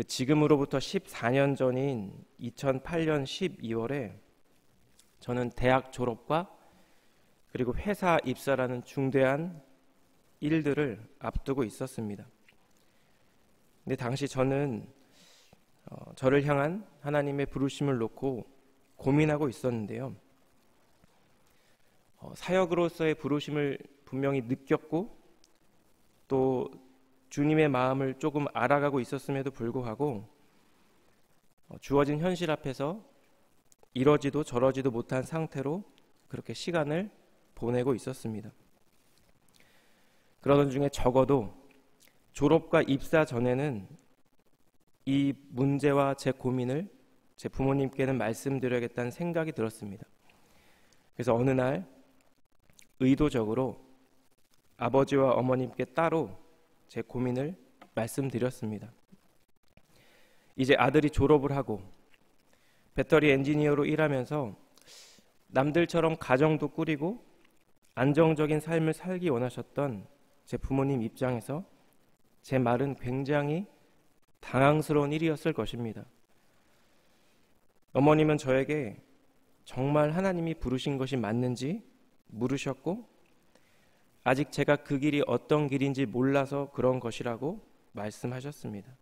지금으로부터 14년 전인 2008년 12월에 저는 대학 졸업과 그리고 회사 입사라는 중대한 일들을 앞두고 있었습니다. 근데 당시 저는 저를 향한 하나님의 부르심을 놓고 고민하고 있었는데요. 사역으로서의 부르심을 분명히 느꼈고 또 주님의 마음을 조금 알아가고 있었음에도 불구하고 주어진 현실 앞에서 이러지도 저러지도 못한 상태로 그렇게 시간을 보내고 있었습니다. 그러던 중에 적어도 졸업과 입사 전에는 이 문제와 제 고민을 제 부모님께는 말씀드려야겠다는 생각이 들었습니다. 그래서 어느 날 의도적으로 아버지와 어머님께 따로 제 고민을 말씀드렸습니다. 이제 아들이 졸업을 하고 배터리 엔지니어로 일하면서 남들처럼 가정도 꾸리고 안정적인 삶을 살기 원하셨던 제 부모님 입장에서 제 말은 굉장히 당황스러운 일이었을 것입니다. 어머님은 저에게 정말 하나님이 부르신 것이 맞는지 물으셨고 아직 제가 그 길이 어떤 길인지 몰라서 그런 것이라고 말씀하셨습니다.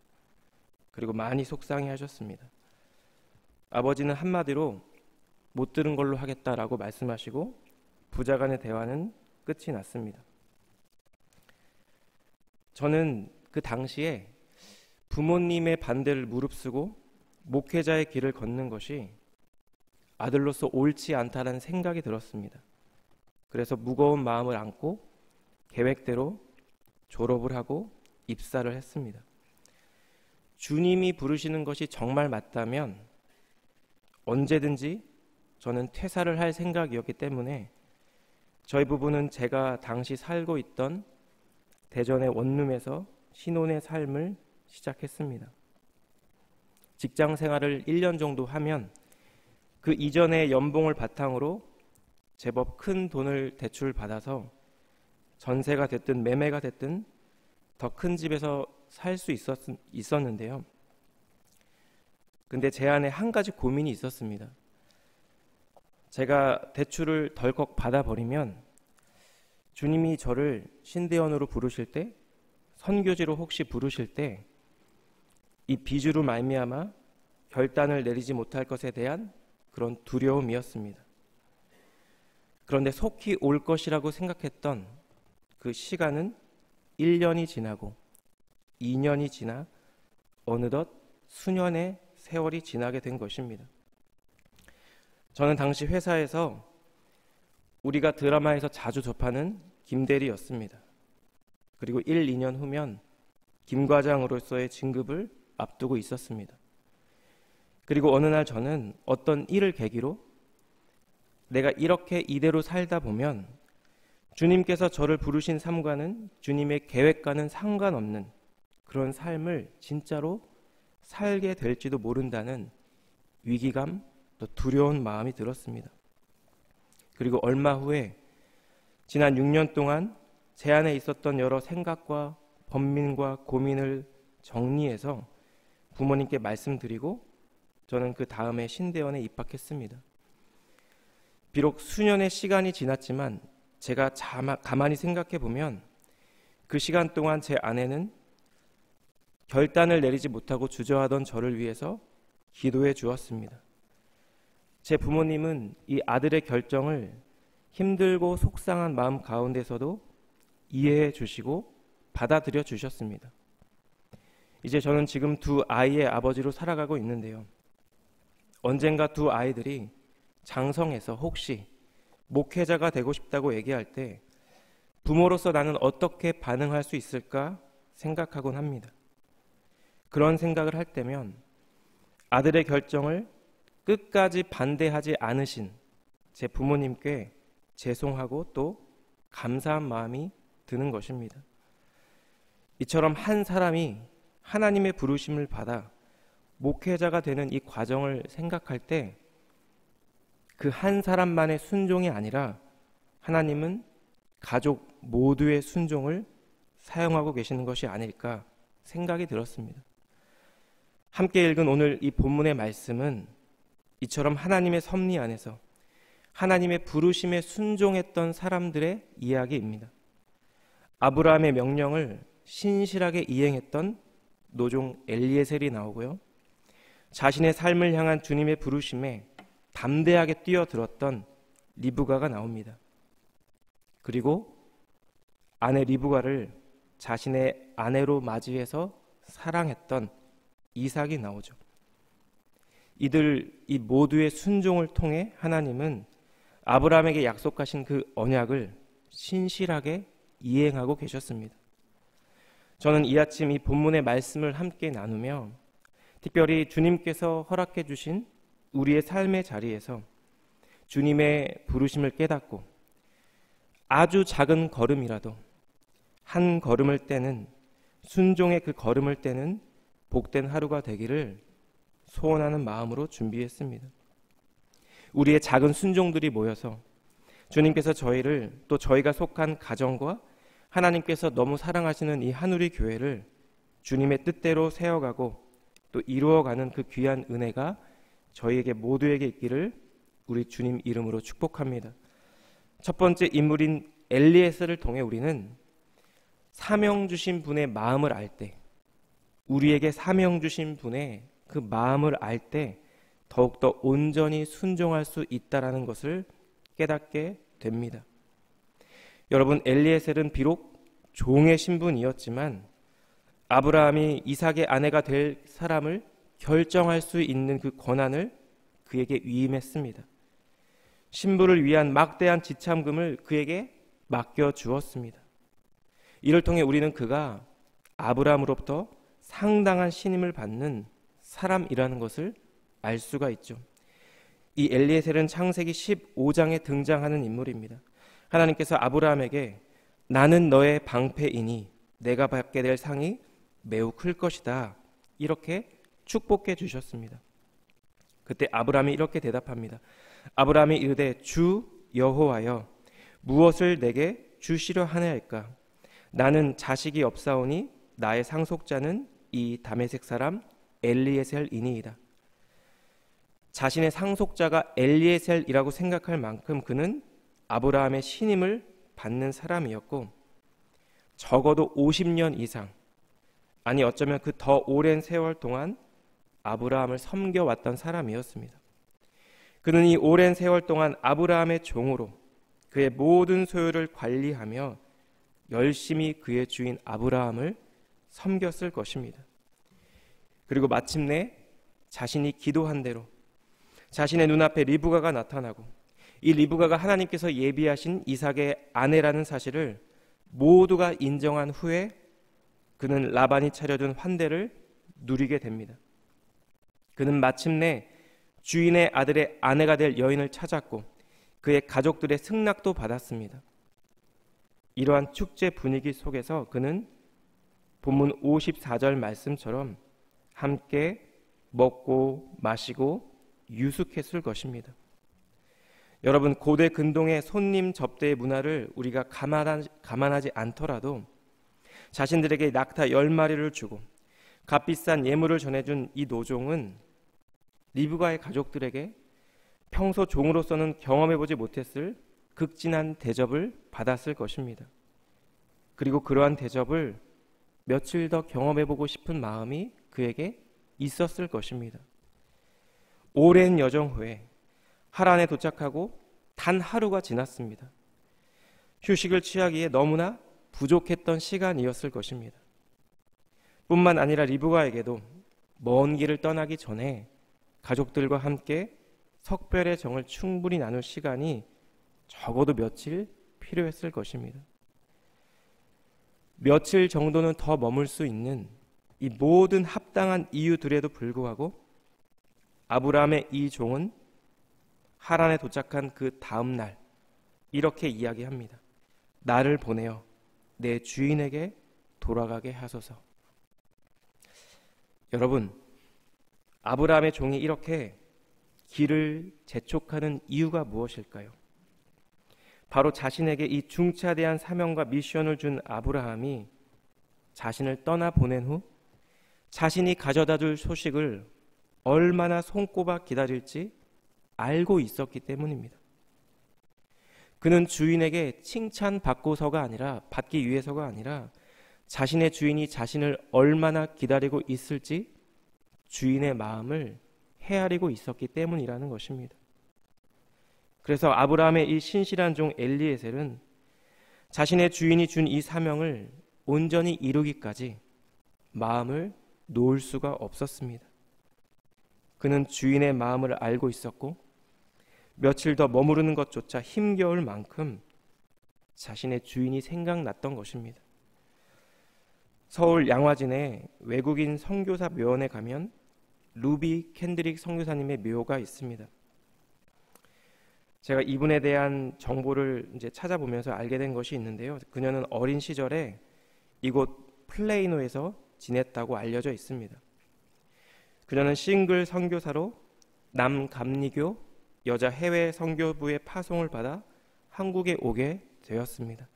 그리고 많이 속상해 하셨습니다. 아버지는 한마디로 못 들은 걸로 하겠다라고 말씀하시고 부자간의 대화는 끝이 났습니다. 저는 그 당시에 부모님의 반대를 무릅쓰고 목회자의 길을 걷는 것이 아들로서 옳지 않다는 생각이 들었습니다. 그래서 무거운 마음을 안고 계획대로 졸업을 하고 입사를 했습니다. 주님이 부르시는 것이 정말 맞다면 언제든지 저는 퇴사를 할 생각이었기 때문에 저희 부부는 제가 당시 살고 있던 대전의 원룸에서 신혼의 삶을 시작했습니다. 직장 생활을 1년 정도 하면 그 이전의 연봉을 바탕으로 제법 큰 돈을 대출받아서 전세가 됐든 매매가 됐든 더 큰 집에서 살 수 있었는데요. 근데 제 안에 한 가지 고민이 있었습니다. 제가 대출을 덜컥 받아버리면 주님이 저를 신대원으로 부르실 때, 선교지로 혹시 부르실 때 이 빚으로 말미암아 결단을 내리지 못할 것에 대한 그런 두려움이었습니다. 그런데 속히 올 것이라고 생각했던 그 시간은 1년이 지나고 2년이 지나 어느덧 수년의 세월이 지나게 된 것입니다. 저는 당시 회사에서 우리가 드라마에서 자주 접하는 김대리였습니다. 그리고 1, 2년 후면 김과장으로서의 진급을 앞두고 있었습니다. 그리고 어느 날 저는 어떤 일을 계기로 내가 이렇게 이대로 살다 보면 주님께서 저를 부르신 삶과는 주님의 계획과는 상관없는 그런 삶을 진짜로 살게 될지도 모른다는 위기감 또 두려운 마음이 들었습니다. 그리고 얼마 후에 지난 6년 동안 제 안에 있었던 여러 생각과 번민과 고민을 정리해서 부모님께 말씀드리고 저는 그 다음에 신대원에 입학했습니다. 비록 수년의 시간이 지났지만 제가 가만히 생각해 보면 그 시간 동안 제 아내는 결단을 내리지 못하고 주저하던 저를 위해서 기도해 주었습니다. 제 부모님은 이 아들의 결정을 힘들고 속상한 마음 가운데서도 이해해 주시고 받아들여 주셨습니다. 이제 저는 지금 두 아이의 아버지로 살아가고 있는데요. 언젠가 두 아이들이 장성해서 혹시 목회자가 되고 싶다고 얘기할 때 부모로서 나는 어떻게 반응할 수 있을까 생각하곤 합니다. 그런 생각을 할 때면 아들의 결정을 끝까지 반대하지 않으신 제 부모님께 죄송하고 또 감사한 마음이 드는 것입니다. 이처럼 한 사람이 하나님의 부르심을 받아 목회자가 되는 이 과정을 생각할 때 그 한 사람만의 순종이 아니라 하나님은 가족 모두의 순종을 사용하고 계시는 것이 아닐까 생각이 들었습니다. 함께 읽은 오늘 이 본문의 말씀은 이처럼 하나님의 섭리 안에서 하나님의 부르심에 순종했던 사람들의 이야기입니다. 아브라함의 명령을 신실하게 이행했던 노종 엘리에셀이 나오고요. 자신의 삶을 향한 주님의 부르심에 담대하게 뛰어들었던 리브가가 나옵니다. 그리고 아내 리브가를 자신의 아내로 맞이해서 사랑했던 이삭이 나오죠. 이 모두의 순종을 통해 하나님은 아브라함에게 약속하신 그 언약을 신실하게 이행하고 계셨습니다. 저는 이 아침 이 본문의 말씀을 함께 나누며 특별히 주님께서 허락해 주신 우리의 삶의 자리에서 주님의 부르심을 깨닫고 아주 작은 걸음이라도 한 걸음을 떼는 순종의 그 걸음을 떼는 복된 하루가 되기를 소원하는 마음으로 준비했습니다. 우리의 작은 순종들이 모여서 주님께서 저희를 또 저희가 속한 가정과 하나님께서 너무 사랑하시는 이 한우리 교회를 주님의 뜻대로 세워가고 또 이루어가는 그 귀한 은혜가 저희에게 모두에게 있기를 우리 주님 이름으로 축복합니다. 첫 번째 인물인 엘리에셀을 통해 우리는 사명 주신 분의 마음을 알 때, 우리에게 사명 주신 분의 그 마음을 알 때 더욱더 온전히 순종할 수 있다라는 것을 깨닫게 됩니다. 여러분, 엘리에셀은 비록 종의 신분이었지만 아브라함이 이삭의 아내가 될 사람을 결정할 수 있는 그 권한을 그에게 위임했습니다. 신부를 위한 막대한 지참금을 그에게 맡겨 주었습니다. 이를 통해 우리는 그가 아브라함으로부터 상당한 신임을 받는 사람이라는 것을 알 수가 있죠. 이 엘리에셀은 창세기 15장에 등장하는 인물입니다. 하나님께서 아브라함에게 나는 너의 방패이니 내가 받게 될 상이 매우 클 것이다, 이렇게 축복해 주셨습니다. 그때 아브라함이 이렇게 대답합니다. 아브라함이 이르되 주 여호와여 무엇을 내게 주시려 하나이까? 나는 자식이 없사오니 나의 상속자는 이 다메섹 사람 엘리에셀이니이다. 자신의 상속자가 엘리에셀이라고 생각할 만큼 그는 아브라함의 신임을 받는 사람이었고 적어도 50년 이상, 아니 어쩌면 그 더 오랜 세월 동안 아브라함을 섬겨왔던 사람이었습니다. 그는 이 오랜 세월 동안 아브라함의 종으로 그의 모든 소유를 관리하며 열심히 그의 주인 아브라함을 섬겼을 것입니다. 그리고 마침내 자신이 기도한 대로 자신의 눈앞에 리브가가 나타나고 이 리브가가 하나님께서 예비하신 이삭의 아내라는 사실을 모두가 인정한 후에 그는 라반이 차려준 환대를 누리게 됩니다. 그는 마침내 주인의 아들의 아내가 될 여인을 찾았고 그의 가족들의 승낙도 받았습니다. 이러한 축제 분위기 속에서 그는 본문 54절 말씀처럼 함께 먹고 마시고 유숙했을 것입니다. 여러분, 고대 근동의 손님 접대의 문화를 우리가 감안하지 않더라도 자신들에게 낙타 10마리를 주고 값비싼 예물을 전해준 이 노종은 리브가의 가족들에게 평소 종으로서는 경험해보지 못했을 극진한 대접을 받았을 것입니다. 그리고 그러한 대접을 며칠 더 경험해보고 싶은 마음이 그에게 있었을 것입니다. 오랜 여정 후에 하란에 도착하고 단 하루가 지났습니다. 휴식을 취하기에 너무나 부족했던 시간이었을 것입니다. 뿐만 아니라 리브가에게도 먼 길을 떠나기 전에 가족들과 함께 석별의 정을 충분히 나눌 시간이 적어도 며칠 필요했을 것입니다. 며칠 정도는 더 머물 수 있는 이 모든 합당한 이유들에도 불구하고 아브라함의 이 종은 하란에 도착한 그 다음 날 이렇게 이야기합니다. 나를 보내어 내 주인에게 돌아가게 하소서. 여러분, 아브라함의 종이 이렇게 길을 재촉하는 이유가 무엇일까요? 바로 자신에게 이 중차대한 사명과 미션을 준 아브라함이 자신을 떠나보낸 후 자신이 가져다 줄 소식을 얼마나 손꼽아 기다릴지 알고 있었기 때문입니다. 그는 주인에게 받기 위해서가 아니라 자신의 주인이 자신을 얼마나 기다리고 있을지 주인의 마음을 헤아리고 있었기 때문이라는 것입니다. 그래서 아브라함의 이 신실한 종 엘리에셀은 자신의 주인이 준 이 사명을 온전히 이루기까지 마음을 놓을 수가 없었습니다. 그는 주인의 마음을 알고 있었고 며칠 더 머무르는 것조차 힘겨울 만큼 자신의 주인이 생각났던 것입니다. 서울 양화진에 외국인 선교사 묘원에 가면 루비 캔드릭 선교사님의 묘가 있습니다. 제가 이분에 대한 정보를 이제 찾아보면서 알게 된 것이 있는데요. 그녀는 어린 시절에 이곳 플레이노에서 지냈다고 알려져 있습니다. 그녀는 싱글 선교사로 남감리교 여자 해외 선교부의 파송을 받아 한국에 오게 되었습니다.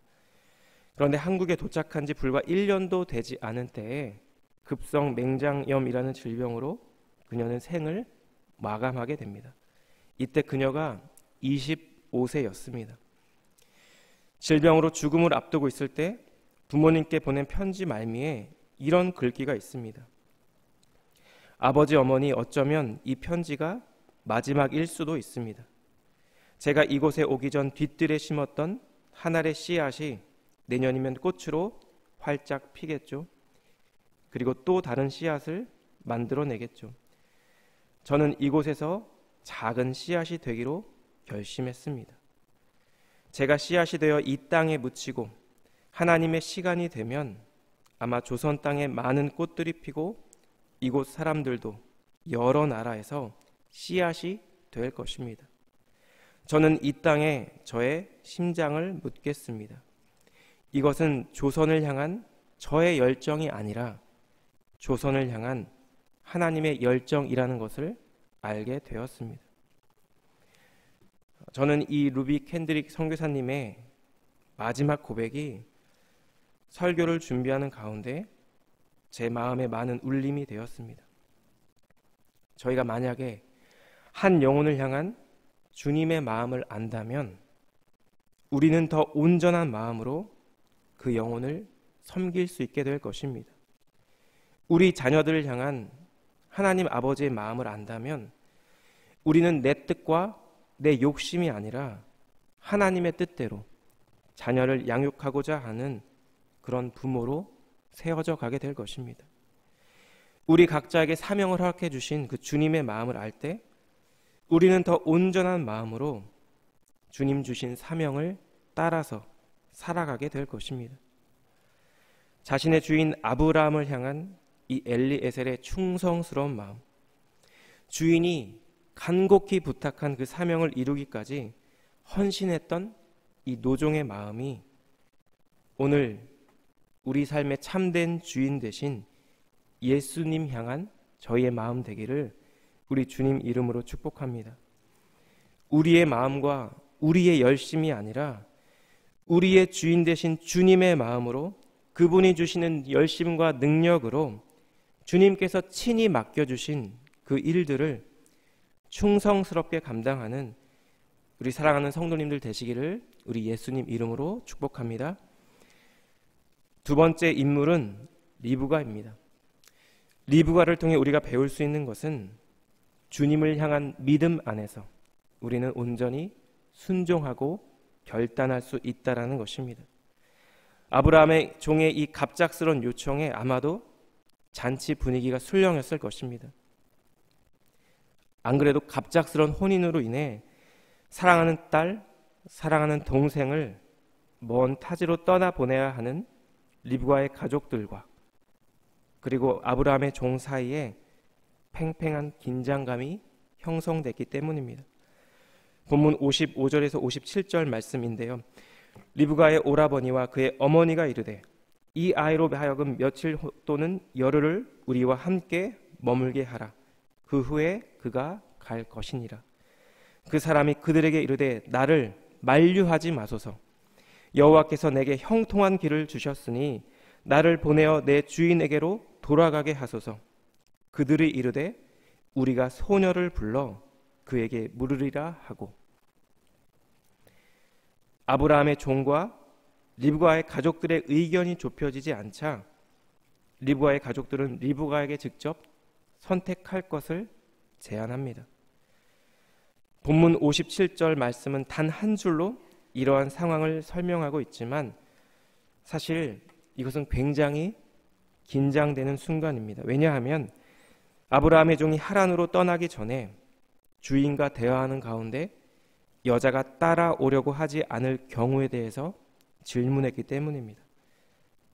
그런데 한국에 도착한 지 불과 1년도 되지 않은 때에 급성 맹장염이라는 질병으로 그녀는 생을 마감하게 됩니다. 이때 그녀가 25세였습니다. 질병으로 죽음을 앞두고 있을 때 부모님께 보낸 편지 말미에 이런 글귀가 있습니다. 아버지 어머니, 어쩌면 이 편지가 마지막일 수도 있습니다. 제가 이곳에 오기 전 뒤뜰에 심었던 한 알의 씨앗이 내년이면 꽃으로 활짝 피겠죠. 그리고 또 다른 씨앗을 만들어내겠죠. 저는 이곳에서 작은 씨앗이 되기로 결심했습니다. 제가 씨앗이 되어 이 땅에 묻히고 하나님의 시간이 되면 아마 조선 땅에 많은 꽃들이 피고 이곳 사람들도 여러 나라에서 씨앗이 될 것입니다. 저는 이 땅에 저의 심장을 묻겠습니다. 이것은 조선을 향한 저의 열정이 아니라 조선을 향한 하나님의 열정이라는 것을 알게 되었습니다. 저는 이 루비 캔드릭 선교사님의 마지막 고백이 설교를 준비하는 가운데 제 마음에 많은 울림이 되었습니다. 저희가 만약에 한 영혼을 향한 주님의 마음을 안다면 우리는 더 온전한 마음으로 그 영혼을 섬길 수 있게 될 것입니다. 우리 자녀들을 향한 하나님 아버지의 마음을 안다면 우리는 내 뜻과 내 욕심이 아니라 하나님의 뜻대로 자녀를 양육하고자 하는 그런 부모로 세워져 가게 될 것입니다. 우리 각자에게 사명을 허락해 주신 그 주님의 마음을 알 때 우리는 더 온전한 마음으로 주님 주신 사명을 따라서 살아가게 될 것입니다. 자신의 주인 아브라함을 향한 이 엘리에셀의 충성스러운 마음, 주인이 간곡히 부탁한 그 사명을 이루기까지 헌신했던 이 노종의 마음이 오늘 우리 삶의 참된 주인 되신 예수님 향한 저희의 마음 되기를 우리 주님 이름으로 축복합니다. 우리의 마음과 우리의 열심이 아니라 우리의 주인 되신 주님의 마음으로 그분이 주시는 열심과 능력으로 주님께서 친히 맡겨주신 그 일들을 충성스럽게 감당하는 우리 사랑하는 성도님들 되시기를 우리 예수님 이름으로 축복합니다. 두 번째 인물은 리브가입니다. 리브가를 통해 우리가 배울 수 있는 것은 주님을 향한 믿음 안에서 우리는 온전히 순종하고 결단할 수 있다라는 것입니다. 아브라함의 종의 이 갑작스러운 요청에 아마도 잔치 분위기가 술렁였을 것입니다. 안 그래도 갑작스러운 혼인으로 인해 사랑하는 딸, 사랑하는 동생을 먼 타지로 떠나보내야 하는 리브가의 가족들과 그리고 아브라함의 종 사이에 팽팽한 긴장감이 형성됐기 때문입니다. 본문 55절에서 57절 말씀인데요. 리브가의 오라버니와 그의 어머니가 이르되 이 아이로 하여금 며칠 또는 열흘을 우리와 함께 머물게 하라. 그 후에 그가 갈 것이니라. 그 사람이 그들에게 이르되 나를 만류하지 마소서. 여호와께서 내게 형통한 길을 주셨으니 나를 보내어 내 주인에게로 돌아가게 하소서. 그들이 이르되 우리가 소녀를 불러 그에게 물으리라 하고. 아브라함의 종과 리브가의 가족들의 의견이 좁혀지지 않자 리브가의 가족들은 리브가에게 직접 선택할 것을 제안합니다. 본문 57절 말씀은 단 한 줄로 이러한 상황을 설명하고 있지만 사실 이것은 굉장히 긴장되는 순간입니다. 왜냐하면 아브라함의 종이 하란으로 떠나기 전에 주인과 대화하는 가운데 여자가 따라오려고 하지 않을 경우에 대해서 질문했기 때문입니다.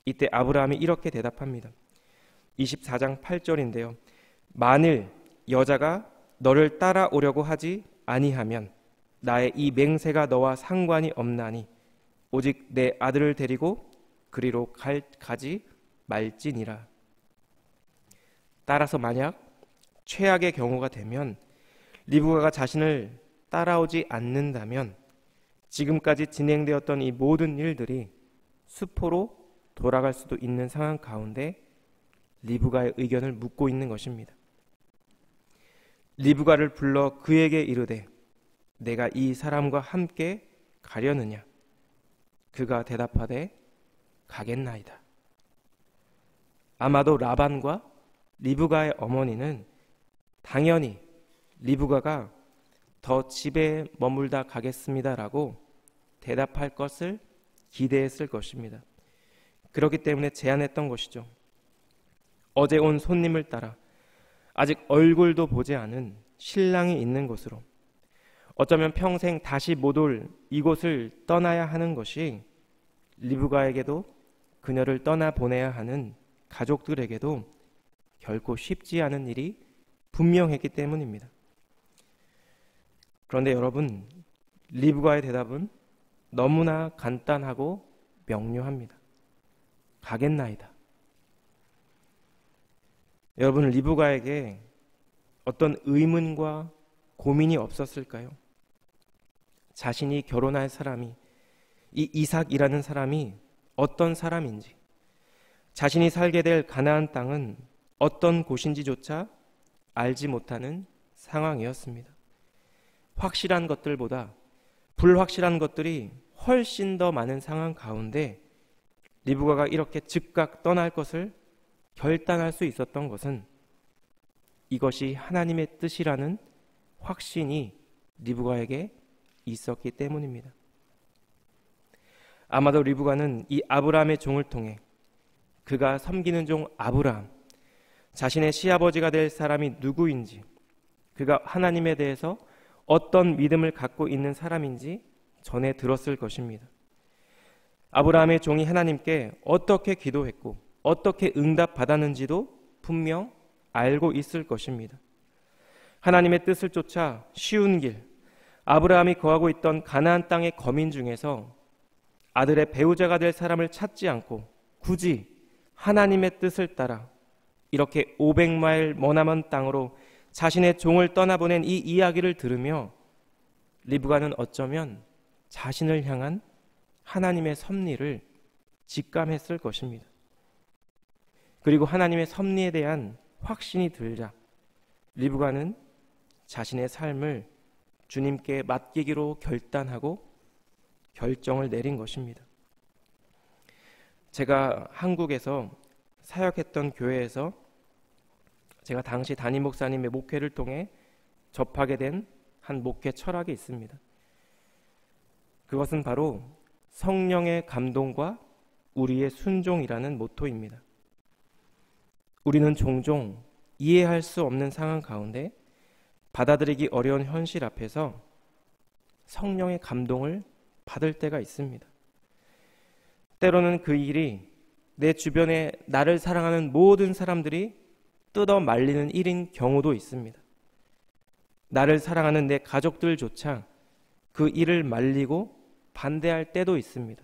이때 아브라함이 이렇게 대답합니다. 24장 8절인데요. 만일 여자가 너를 따라오려고 하지 아니하면 나의 이 맹세가 너와 상관이 없나니 오직 내 아들을 데리고 그리로 가지 말지니라. 따라서 만약 최악의 경우가 되면 리브가가 자신을 따라오지 않는다면 지금까지 진행되었던 이 모든 일들이 수포로 돌아갈 수도 있는 상황 가운데 리브가의 의견을 묻고 있는 것입니다. 리브가를 불러 그에게 이르되 내가 이 사람과 함께 가려느냐? 그가 대답하되 가겠나이다. 아마도 라반과 리브가의 어머니는 당연히 리브가가 더 집에 머물다 가겠습니다라고 대답할 것을 기대했을 것입니다. 그렇기 때문에 제안했던 것이죠. 어제 온 손님을 따라 아직 얼굴도 보지 않은 신랑이 있는 곳으로, 어쩌면 평생 다시 못 올 이곳을 떠나야 하는 것이 리브가에게도 그녀를 떠나보내야 하는 가족들에게도 결코 쉽지 않은 일이 분명했기 때문입니다. 그런데 여러분, 리브가의 대답은 너무나 간단하고 명료합니다. 가겠나이다. 여러분, 리브가에게 어떤 의문과 고민이 없었을까요? 자신이 결혼할 사람이, 이 이삭이라는 사람이 어떤 사람인지, 자신이 살게 될 가나안 땅은 어떤 곳인지조차 알지 못하는 상황이었습니다. 확실한 것들보다 불확실한 것들이 훨씬 더 많은 상황 가운데 리브가가 이렇게 즉각 떠날 것을 결단할 수 있었던 것은 이것이 하나님의 뜻이라는 확신이 리브가에게 있었기 때문입니다. 아마도 리브가는 이 아브라함의 종을 통해 그가 섬기는 종 아브라함, 자신의 시아버지가 될 사람이 누구인지, 그가 하나님에 대해서 어떤 믿음을 갖고 있는 사람인지 전해 들었을 것입니다. 아브라함의 종이 하나님께 어떻게 기도했고 어떻게 응답받았는지도 분명 알고 있을 것입니다. 하나님의 뜻을 쫓아 쉬운 길, 아브라함이 거하고 있던 가나안 땅의 거민 중에서 아들의 배우자가 될 사람을 찾지 않고 굳이 하나님의 뜻을 따라 이렇게 500마일 머나먼 땅으로 자신의 종을 떠나보낸 이 이야기를 들으며 리브가는 어쩌면 자신을 향한 하나님의 섭리를 직감했을 것입니다. 그리고 하나님의 섭리에 대한 확신이 들자 리브가는 자신의 삶을 주님께 맡기기로 결단하고 결정을 내린 것입니다. 제가 한국에서 사역했던 교회에서 제가 당시 담임 목사님의 목회를 통해 접하게 된 한 목회 철학이 있습니다. 그것은 바로 성령의 감동과 우리의 순종이라는 모토입니다. 우리는 종종 이해할 수 없는 상황 가운데 받아들이기 어려운 현실 앞에서 성령의 감동을 받을 때가 있습니다. 때로는 그 일이 내 주변에 나를 사랑하는 모든 사람들이 뜯어 말리는 일인 경우도 있습니다. 나를 사랑하는 내 가족들조차 그 일을 말리고 반대할 때도 있습니다.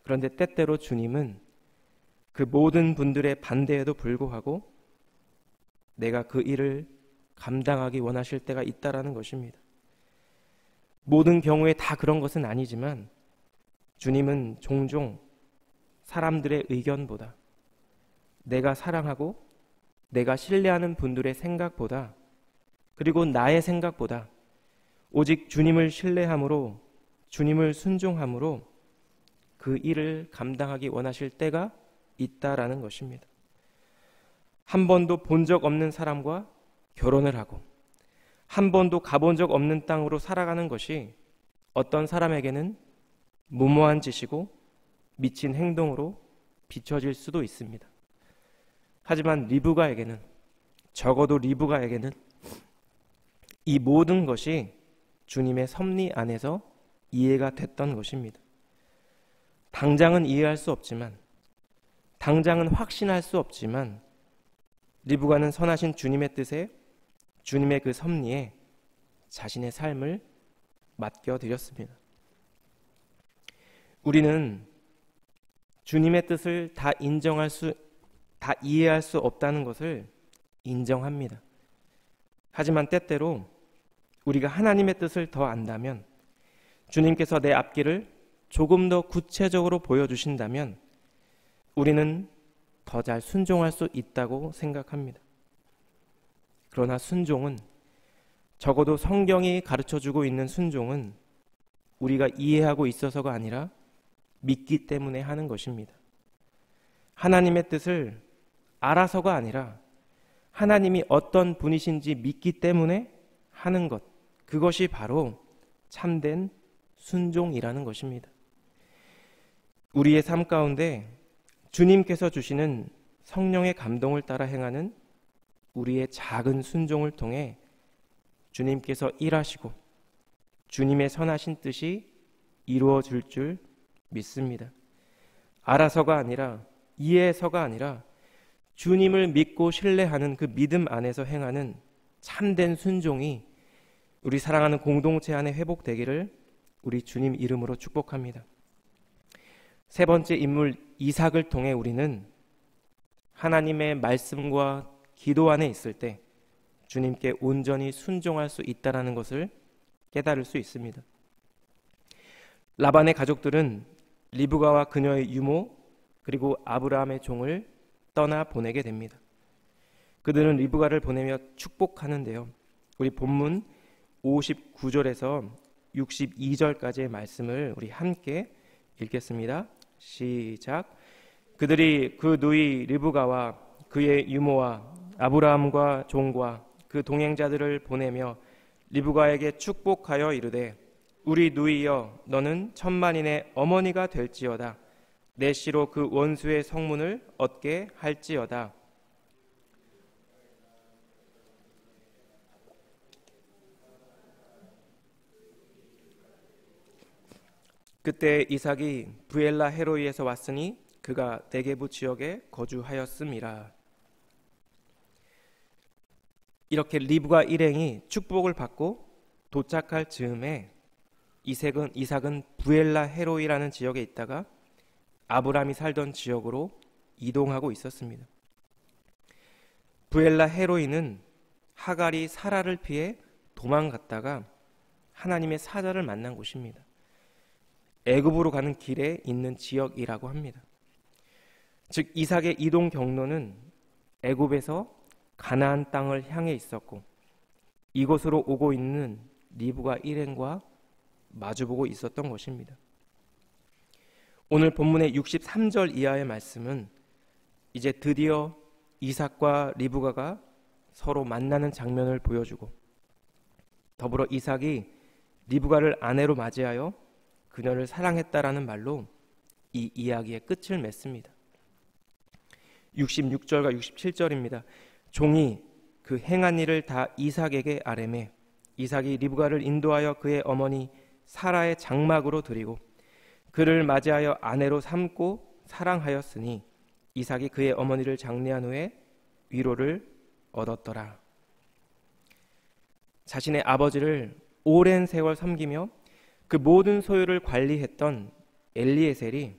그런데 때때로 주님은 그 모든 분들의 반대에도 불구하고 내가 그 일을 감당하기 원하실 때가 있다라는 것입니다. 모든 경우에 다 그런 것은 아니지만 주님은 종종 사람들의 의견보다 내가 사랑하고 내가 신뢰하는 분들의 생각보다, 그리고 나의 생각보다 오직 주님을 신뢰함으로, 주님을 순종함으로 그 일을 감당하기 원하실 때가 있다라는 것입니다. 한 번도 본 적 없는 사람과 결혼을 하고 한 번도 가본 적 없는 땅으로 살아가는 것이 어떤 사람에게는 무모한 짓이고 미친 행동으로 비춰질 수도 있습니다. 하지만 리브가에게는, 적어도 리브가에게는 이 모든 것이 주님의 섭리 안에서 이해가 됐던 것입니다. 당장은 이해할 수 없지만, 당장은 확신할 수 없지만 리브가는 선하신 주님의 뜻에, 주님의 그 섭리에 자신의 삶을 맡겨드렸습니다. 우리는 주님의 뜻을 다 이해할 수 없다는 것을 인정합니다. 하지만 때때로 우리가 하나님의 뜻을 더 안다면, 주님께서 내 앞길을 조금 더 구체적으로 보여주신다면 우리는 더 잘 순종할 수 있다고 생각합니다. 그러나 순종은, 적어도 성경이 가르쳐주고 있는 순종은 우리가 이해하고 있어서가 아니라 믿기 때문에 하는 것입니다. 하나님의 뜻을 알아서가 아니라 하나님이 어떤 분이신지 믿기 때문에 하는 것, 그것이 바로 참된 순종이라는 것입니다. 우리의 삶 가운데 주님께서 주시는 성령의 감동을 따라 행하는 우리의 작은 순종을 통해 주님께서 일하시고 주님의 선하신 뜻이 이루어질 줄 믿습니다. 알아서가 아니라, 이해해서가 아니라 주님을 믿고 신뢰하는 그 믿음 안에서 행하는 참된 순종이 우리 사랑하는 공동체 안에 회복되기를 우리 주님 이름으로 축복합니다. 세 번째 인물 이삭을 통해 우리는 하나님의 말씀과 기도 안에 있을 때 주님께 온전히 순종할 수 있다는 것을 깨달을 수 있습니다. 라반의 가족들은 리브가와 그녀의 유모, 그리고 아브라함의 종을 떠나 보내게 됩니다. 그들은 리브가를 보내며 축복하는데요, 우리 본문 59절에서 62절까지의 말씀을 우리 함께 읽겠습니다. 시작. 그들이 그 누이 리브가와 그의 유모와 아브라함과 종과 그 동행자들을 보내며 리브가에게 축복하여 이르되, 우리 누이여, 너는 천만인의 어머니가 될지어다. 내 씨로 그 원수의 성문을 얻게 할지어다. 그때 이삭이 브엘라 헤로이에서 왔으니 그가 네게부 지역에 거주하였음이라. 이렇게 리브가 일행이 축복을 받고 도착할 즈음에 이삭은 브엘라 헤로이라는 지역에 있다가 아브라함이 살던 지역으로 이동하고 있었습니다. 브엘라 헤로이는 하갈이 사라를 피해 도망갔다가 하나님의 사자를 만난 곳입니다. 애굽으로 가는 길에 있는 지역이라고 합니다. 즉 이삭의 이동 경로는 애굽에서 가나안 땅을 향해 있었고, 이곳으로 오고 있는 리브가 일행과 마주보고 있었던 것입니다. 오늘 본문의 63절 이하의 말씀은 이제 드디어 이삭과 리브가가 서로 만나는 장면을 보여주고, 더불어 이삭이 리브가를 아내로 맞이하여 그녀를 사랑했다라는 말로 이 이야기의 끝을 맺습니다. 66절과 67절입니다. 종이 그 행한 일을 다 이삭에게 아뢰매 이삭이 리브가를 인도하여 그의 어머니 사라의 장막으로 드리고 그를 맞이하여 아내로 삼고 사랑하였으니 이삭이 그의 어머니를 장례한 후에 위로를 얻었더라. 자신의 아버지를 오랜 세월 섬기며 그 모든 소유를 관리했던 엘리에셀이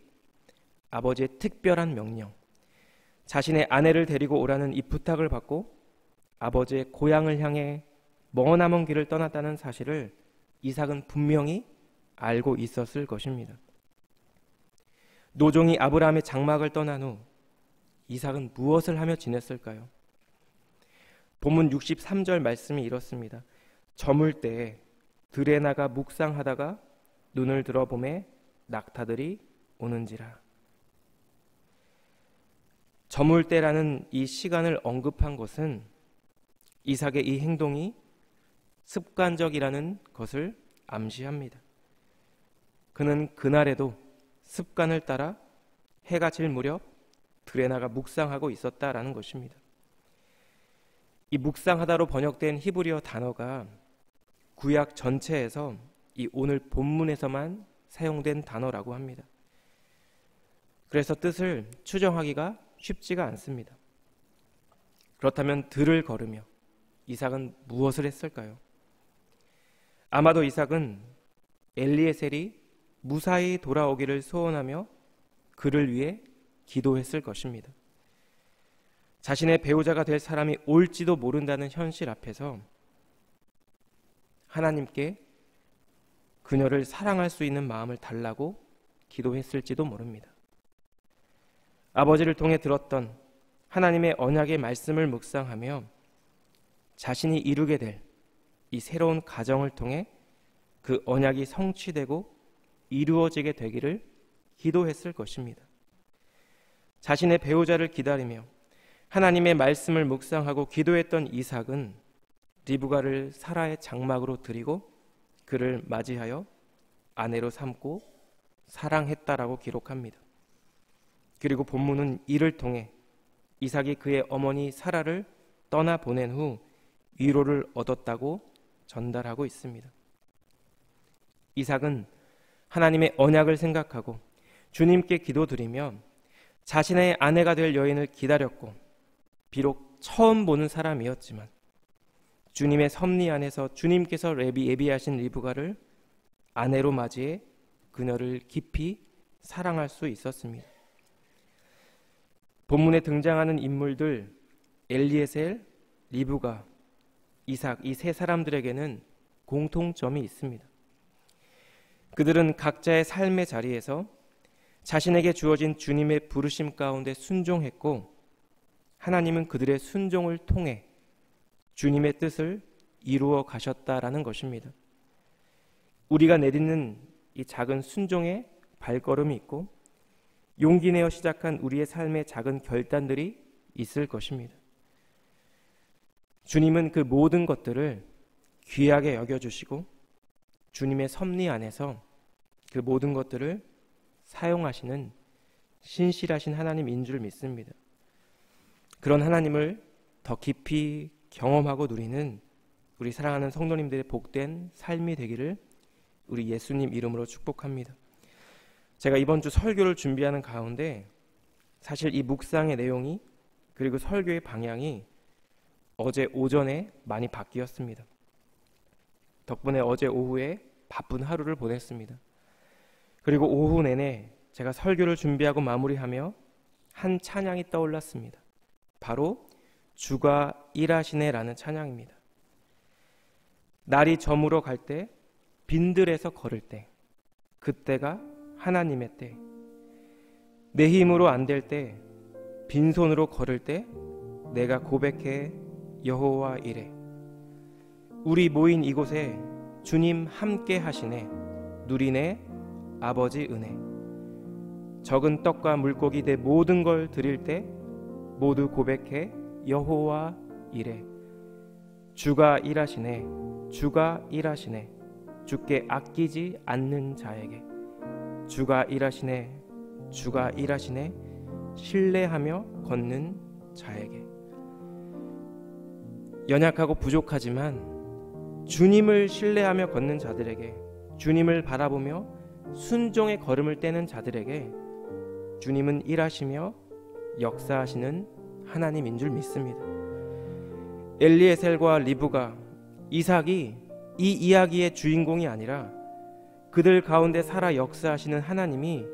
아버지의 특별한 명령, 자신의 아내를 데리고 오라는 이 부탁을 받고 아버지의 고향을 향해 머나먼 길을 떠났다는 사실을 이삭은 분명히 알고 있었을 것입니다. 노종이 아브라함의 장막을 떠난 후 이삭은 무엇을 하며 지냈을까요? 본문 63절 말씀이 이렇습니다. 저물 때에 들에 나가 묵상하다가 눈을 들어보매 낙타들이 오는지라. 저물 때라는 이 시간을 언급한 것은 이삭의 이 행동이 습관적이라는 것을 암시합니다. 그는 그날에도 습관을 따라 해가 질 무렵 들에 나가 묵상하고 있었다라는 것입니다. 이 묵상하다로 번역된 히브리어 단어가 구약 전체에서 이 오늘 본문에서만 사용된 단어라고 합니다. 그래서 뜻을 추정하기가 쉽지가 않습니다. 그렇다면 들을 걸으며 이삭은 무엇을 했을까요? 아마도 이삭은 엘리에셀이 무사히 돌아오기를 소원하며 그를 위해 기도했을 것입니다. 자신의 배우자가 될 사람이 올지도 모른다는 현실 앞에서 하나님께 그녀를 사랑할 수 있는 마음을 달라고 기도했을지도 모릅니다. 아버지를 통해 들었던 하나님의 언약의 말씀을 묵상하며 자신이 이루게 될 이 새로운 가정을 통해 그 언약이 성취되고 이루어지게 되기를 기도했을 것입니다. 자신의 배우자를 기다리며 하나님의 말씀을 묵상하고 기도했던 이삭은 리브가를 사라의 장막으로 들이고 그를 맞이하여 아내로 삼고 사랑했다라고 기록합니다. 그리고 본문은 이를 통해 이삭이 그의 어머니 사라를 떠나보낸 후 위로를 얻었다고 전달하고 있습니다. 이삭은 하나님의 언약을 생각하고 주님께 기도드리며 자신의 아내가 될 여인을 기다렸고 비록 처음 보는 사람이었지만 주님의 섭리 안에서 주님께서 예비하신 리브가를 아내로 맞이해 그녀를 깊이 사랑할 수 있었습니다. 본문에 등장하는 인물들 엘리에셀, 리브가, 이삭 이 세 사람들에게는 공통점이 있습니다. 그들은 각자의 삶의 자리에서 자신에게 주어진 주님의 부르심 가운데 순종했고 하나님은 그들의 순종을 통해 주님의 뜻을 이루어 가셨다라는 것입니다. 우리가 내딛는 이 작은 순종의 발걸음이 있고 용기 내어 시작한 우리의 삶의 작은 결단들이 있을 것입니다. 주님은 그 모든 것들을 귀하게 여겨주시고 주님의 섭리 안에서 그 모든 것들을 사용하시는 신실하신 하나님인 줄 믿습니다. 그런 하나님을 더 깊이 경험하고 누리는 우리 사랑하는 성도님들의 복된 삶이 되기를 우리 예수님 이름으로 축복합니다. 제가 이번 주 설교를 준비하는 가운데 사실 이 묵상의 내용이 그리고 설교의 방향이 어제 오전에 많이 바뀌었습니다. 덕분에 어제 오후에 바쁜 하루를 보냈습니다. 그리고 오후 내내 제가 설교를 준비하고 마무리하며 한 찬양이 떠올랐습니다. 바로 주가 일하시네라는 찬양입니다. 날이 저물어 갈 때, 빈들에서 걸을 때, 그때가 하나님의 때, 내 힘으로 안 될 때, 빈손으로 걸을 때 내가 고백해 여호와 이래. 우리 모인 이곳에 주님 함께 하시네. 누리네 아버지 은혜. 적은 떡과 물고기 내 모든 걸 드릴 때 모두 고백해 여호와 이래. 주가 일하시네. 주가 일하시네. 주께 아끼지 않는 자에게. 주가 일하시네. 주가 일하시네. 신뢰하며 걷는 자에게. 연약하고 부족하지만 주님을 신뢰하며 걷는 자들에게, 주님을 바라보며 순종의 걸음을 떼는 자들에게 주님은 일하시며 역사하시는 하나님인 줄 믿습니다. 엘리에셀과 리브가, 이삭이 이 이야기의 주인공이 아니라 그들 가운데 살아 역사하시는 하나님이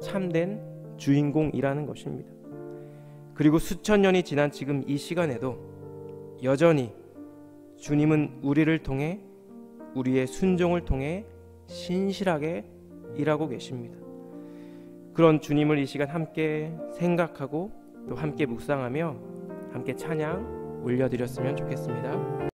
참된 주인공이라는 것입니다. 그리고 수천 년이 지난 지금 이 시간에도 여전히 주님은 우리를 통해, 우리의 순종을 통해 신실하게 일하고 계십니다. 그런 주님을 이 시간 함께 생각하고 또 함께 묵상하며 함께 찬양 올려드렸으면 좋겠습니다.